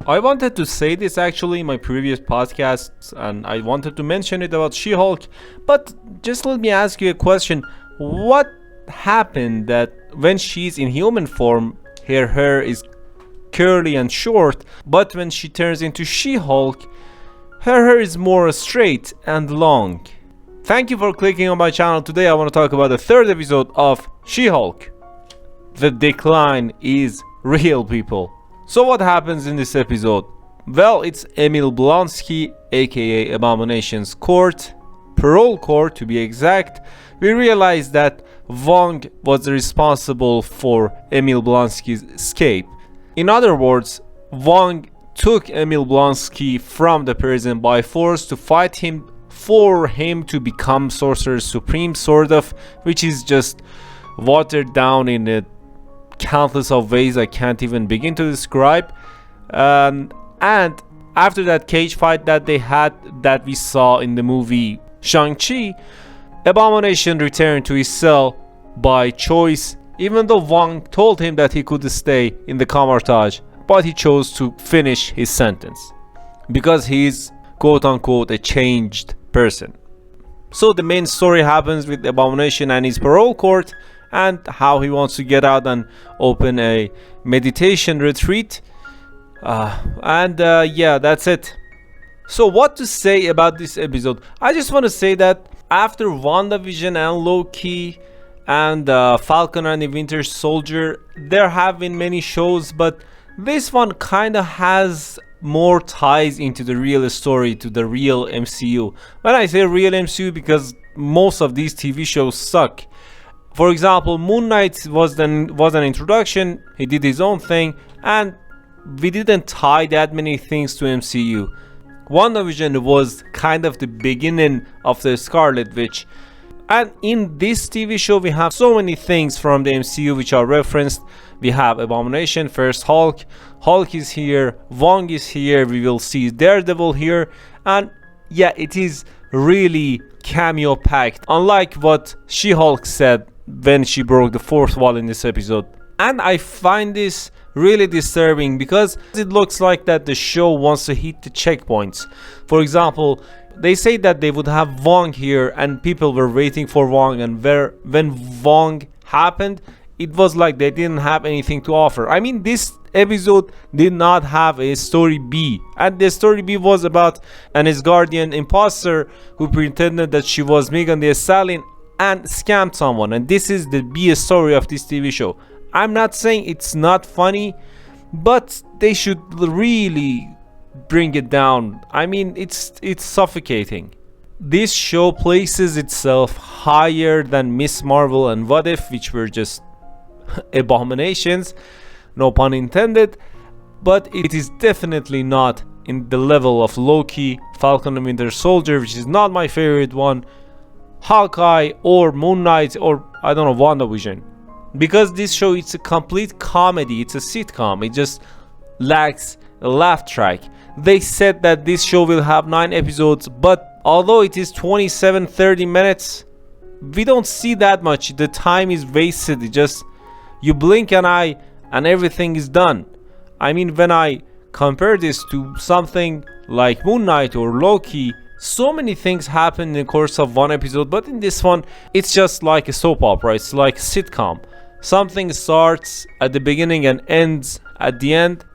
I wanted to say this actually in my previous podcasts, and I wanted to mention it about She-Hulk, but just let me ask you a question. What happened that when she's in human form, her hair is curly and short, but when she turns into She-Hulk, her hair is more straight and long? Thank you for clicking on my channel. Today I want to talk about the third episode of She-Hulk. The decline is real, people. So what happens in this episode? Well, it's Emil Blonsky, aka Abomination's court, parole court to be exact. We realize that Wong was responsible for Emil Blonsky's escape. In other words, Wong took Emil Blonsky from the prison by force to fight him, for him to become Sorcerer Supreme, sort of, which is just watered down in a countless of ways I can't even begin to describe. And after that cage fight that they had, that we saw in the movie Shang-Chi, Abomination returned to his cell by choice, even though Wong told him that he could stay in the Camartage, but he chose to finish his sentence because he's quote-unquote a changed person. So the main story happens with Abomination and his parole court, and how he wants to get out and open a meditation retreat. Yeah, that's it. So what to say about this episode? I just want to say that after WandaVision and Loki and Falcon and the Winter Soldier, there have been many shows, but this one kind of has more ties into the real story, to the real MCU. When I say real MCU, because most of these TV shows suck. For example, Moon Knight was an introduction, he did his own thing, and we didn't tie that many things to MCU. WandaVision was kind of the beginning of the Scarlet Witch. And in this TV show we have so many things from the MCU which are referenced. We have Abomination, first Hulk is here, Wong is here, we will see Daredevil here, and yeah, it is really cameo packed, unlike what She-Hulk said when she broke the fourth wall in this episode. And I find this really disturbing because it looks like that the show wants to hit the checkpoints. For example, they say that they would have Wong here and people were waiting for Wong, and when Wong happened, it was like they didn't have anything to offer. I mean, this episode did not have a story B, and the story B was about an Asgardian imposter who pretended that she was Megan Thee Stallion and scammed someone, and this is the B story of this TV show. I'm not saying it's not funny, but they should really bring it down. I mean, it's suffocating. This show places itself higher than Miss Marvel and What If, which were just abominations, no pun intended, but it is definitely not in the level of Loki, Falcon and Winter Soldier, which is not my favorite one, Hawkeye, or Moon Knight, or I don't know, WandaVision. Because this show, it's a complete comedy, it's a sitcom, it just lacks a laugh track. They said that this show will have 9 episodes, but although it is 27-30 minutes, we don't see that much. The time is wasted. It just, you blink an eye and everything is done. I mean, when I compare this to something like Moon Knight or Loki, so many things happen in the course of one episode, but in this one, it's just like a soap opera. It's like a sitcom. Something starts at the beginning and ends at the end,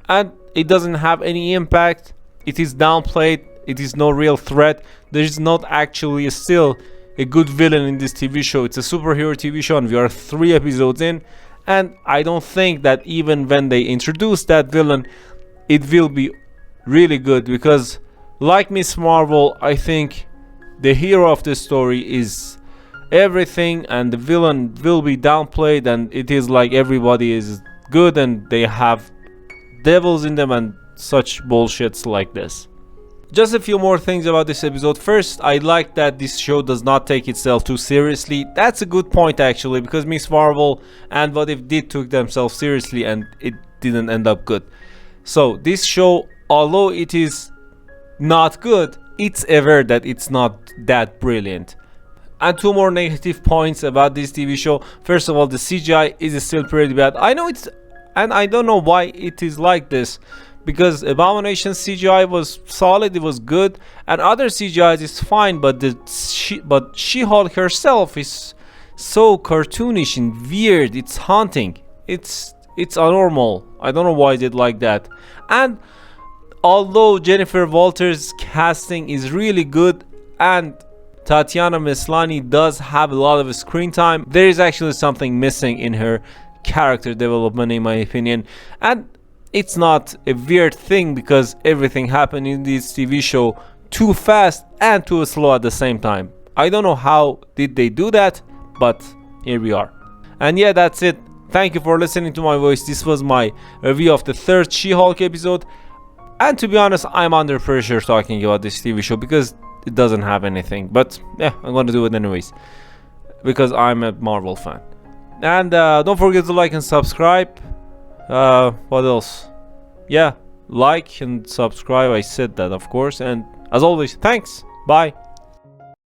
and it doesn't have any impact. It is downplayed. It is no real threat. There is not actually still a good villain in this TV show. It's a superhero TV show and we are 3 episodes in, and I don't think that even when they introduce that villain, it will be really good, because like Miss Marvel, I think the hero of the story is everything and the villain will be downplayed, and it is like everybody is good and they have devils in them and such bullshits like this. Just a few more things about this episode. First, I like that this show does not take itself too seriously. That's a good point actually, because Miss Marvel and What If did took themselves seriously and it didn't end up good. So this show, although it is not good, it's aware that it's not that brilliant. And 2 more negative points about this TV show. First of all, the CGI is still pretty bad. I know it's, and I don't know why it is like this, because Abomination CGI was solid, it was good, and other CGI is fine, but She-Hulk herself is so cartoonish and weird. It's haunting. It's abnormal. I don't know why they did like that. And although Jennifer Walters' casting is really good and Tatiana Maslany does have a lot of screen time, there is actually something missing in her character development, in my opinion. And it's not a weird thing because everything happened in this TV show too fast and too slow at the same time. I don't know how did they do that, but here we are. And yeah, that's it. Thank you for listening to my voice. This was my review of the third She-Hulk episode. And to be honest, I'm under pressure talking about this TV show because it doesn't have anything. But yeah, I'm gonna do it anyways because I'm a Marvel fan. And don't forget to like and subscribe. What else? Yeah, like and subscribe. I said that, of course. And as always, thanks. Bye.